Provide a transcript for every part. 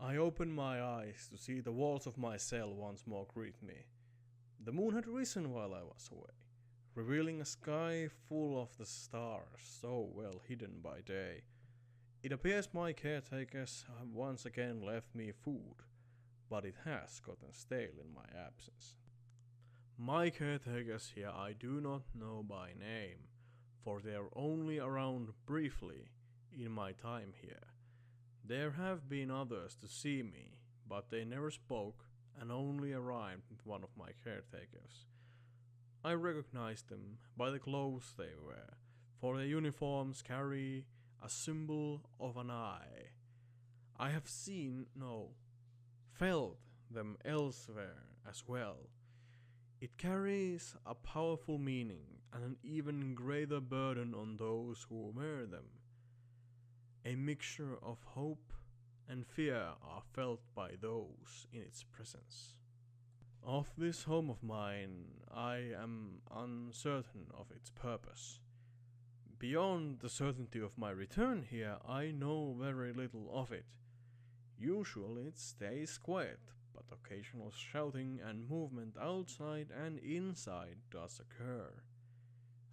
I opened my eyes to see the walls of my cell once more greet me. The moon had risen while I was away, revealing a sky full of the stars so well hidden by day. It appears my caretakers have once again left me food, but it has gotten stale in my absence. My caretakers here I do not know by name, for they are only around briefly in my time here. There have been others to see me, but they never spoke and only arrived with one of my caretakers. I recognized them by the clothes they wear, for their uniforms carry a symbol of an eye. I have seen, no, felt them elsewhere as well. It carries a powerful meaning and an even greater burden on those who wear them. A mixture of hope and fear are felt by those in its presence. Of this home of mine, I am uncertain of its purpose. Beyond the certainty of my return here, I know very little of it. Usually it stays quiet, but occasional shouting and movement outside and inside does occur.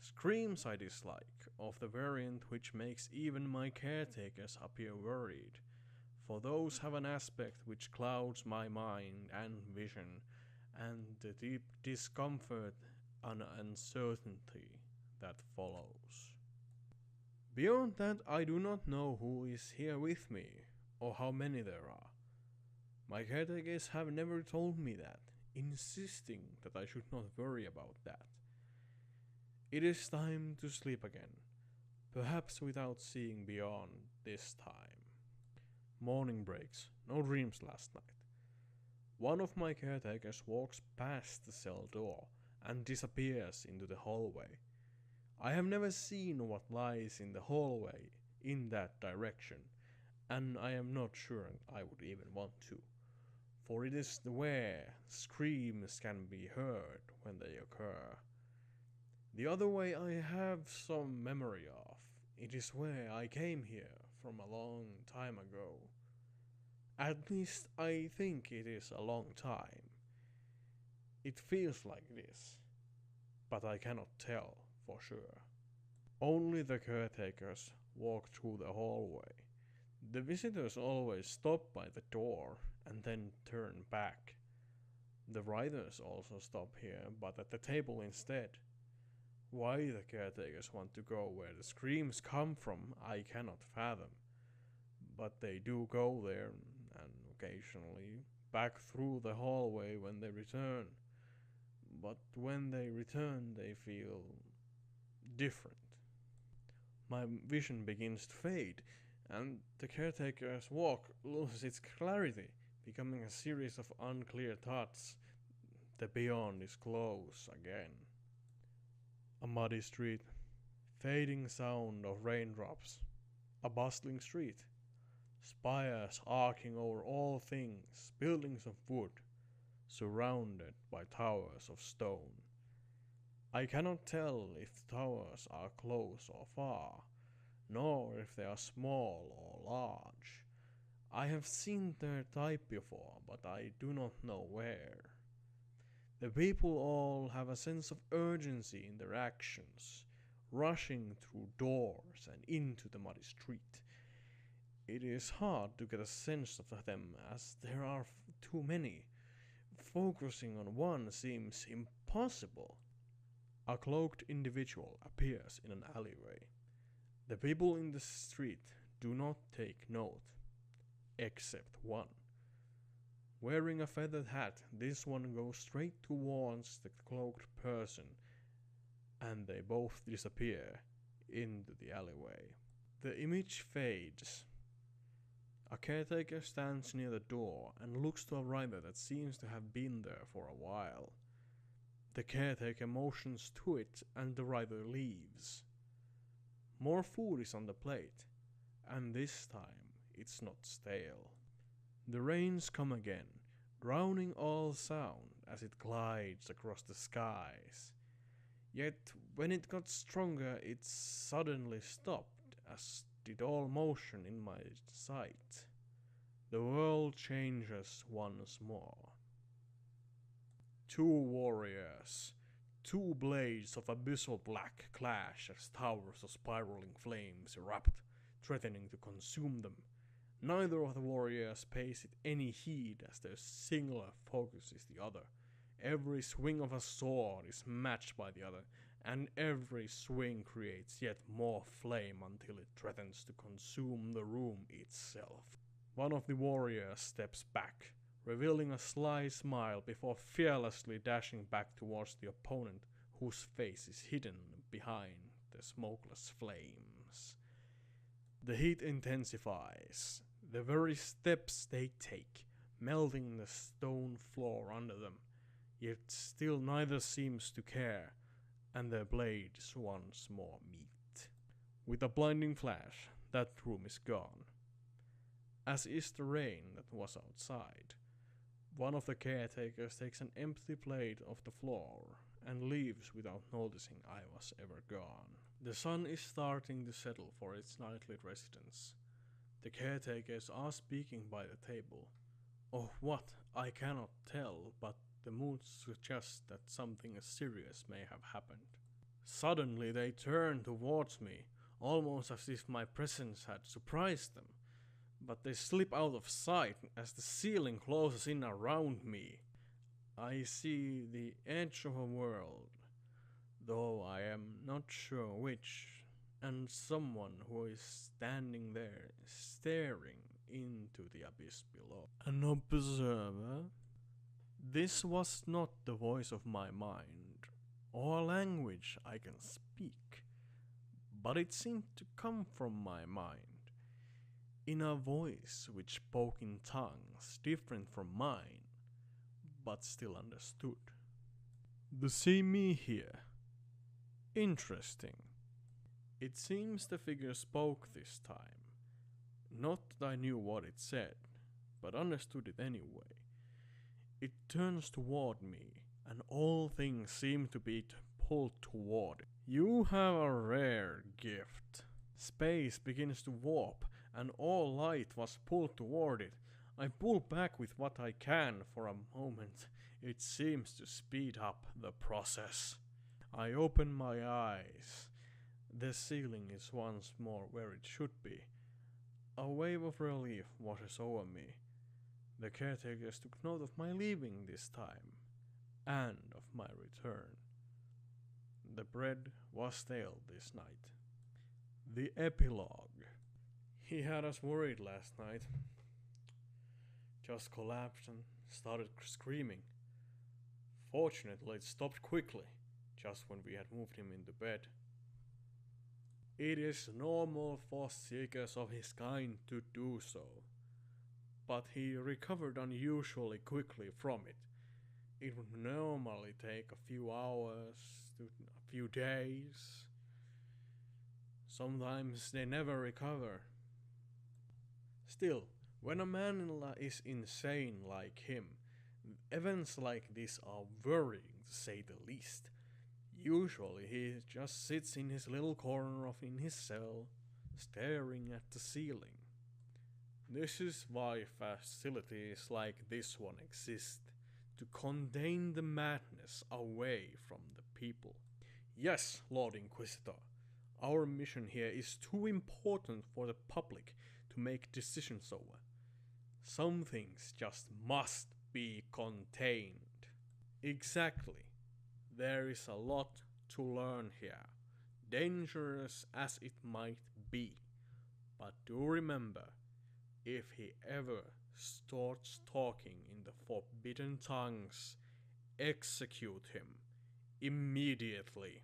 Screams I dislike, of the variant which makes even my caretakers appear worried, for those have an aspect which clouds my mind and vision, and the deep discomfort and uncertainty that follows. Beyond that, I do not know who is here with me, or how many there are. My caretakers have never told me that, insisting that I should not worry about that. It is time to sleep again, perhaps without seeing beyond this time. Morning breaks, no dreams last night. One of my caretakers walks past the cell door and disappears into the hallway. I have never seen what lies in the hallway in that direction, and I am not sure I would even want to, for it is where screams can be heard when they occur. The other way I have some memory of. It is where I came here from a long time ago. At least I think it is a long time. It feels like this, but I cannot tell for sure. Only the caretakers walk through the hallway. The visitors always stop by the door and then turn back. The writers also stop here, but at the table instead. Why the caretakers want to go where the screams come from, I cannot fathom. But they do go there, and occasionally back through the hallway when they return. But when they return, they feel different. My vision begins to fade, and the caretaker's walk loses its clarity, becoming a series of unclear thoughts. The beyond is close again. A muddy street, fading sound of raindrops, a bustling street, spires arcing over all things, buildings of wood, surrounded by towers of stone. I cannot tell if the towers are close or far, nor if they are small or large. I have seen their type before, but I do not know where. The people all have a sense of urgency in their actions, rushing through doors and into the muddy street. It is hard to get a sense of them as there are too many. Focusing on one seems impossible. A cloaked individual appears in an alleyway. The people in the street do not take note, except one. Wearing a feathered hat, this one goes straight towards the cloaked person, and they both disappear into the alleyway. The image fades. A caretaker stands near the door and looks to a rider that seems to have been there for a while. The caretaker motions to it and the rider leaves. More food is on the plate, and this time it's not stale. The rains come again, drowning all sound as it glides across the skies. Yet when it got stronger it suddenly stopped, as did all motion in my sight. The world all changes once more. Two warriors, two blades of abyssal black clash as towers of spiraling flames erupt, threatening to consume them. Neither of the warriors pays it any heed as their singular focus is the other. Every swing of a sword is matched by the other, and every swing creates yet more flame until it threatens to consume the room itself. One of the warriors steps back, revealing a sly smile before fearlessly dashing back towards the opponent, whose face is hidden behind the smokeless flames. The heat intensifies, the very steps they take, melting the stone floor under them, yet still neither seems to care, and their blades once more meet. With a blinding flash, that room is gone, as is the rain that was outside. One of the caretakers takes an empty plate off the floor and leaves without noticing I was ever gone. The sun is starting to settle for its nightly residence. The caretakers are speaking by the table. Of what, I cannot tell, but the mood suggests that something serious may have happened. Suddenly they turn towards me, almost as if my presence had surprised them, but they slip out of sight as the ceiling closes in around me. I see the edge of a world, though I am not sure which, and someone who is standing there staring into the abyss below. An observer? This was not the voice of my mind, or a language I can speak, but it seemed to come from my mind, in a voice which spoke in tongues different from mine, but still understood. The see me here. Interesting. It seems the figure spoke this time. Not that I knew what it said, but understood it anyway. It turns toward me, and all things seem to be pulled toward it. You have a rare gift. Space begins to warp, and all light was pulled toward it. I pull back with what I can for a moment. It seems to speed up the process. I open my eyes. The ceiling is once more where it should be. A wave of relief washes over me. The caretakers took note of my leaving this time, and of my return. The bread was stale this night. The epilogue. He had us worried last night. Just collapsed and started screaming. Fortunately, it stopped quickly, just when we had moved him into bed. It is normal for seekers of his kind to do so, but he recovered unusually quickly from it. It would normally take a few hours to a few days. Sometimes they never recover. Still, when a man is insane like him, events like this are worrying to say the least. Usually he just sits in his little corner in his cell, staring at the ceiling. This is why facilities like this one exist, to contain the madness away from the people. Yes, Lord Inquisitor, our mission here is too important for the public to make decisions over. Some things just must be contained. Exactly. There is a lot to learn here, dangerous as it might be. But do remember, if he ever starts talking in the forbidden tongues, execute him immediately.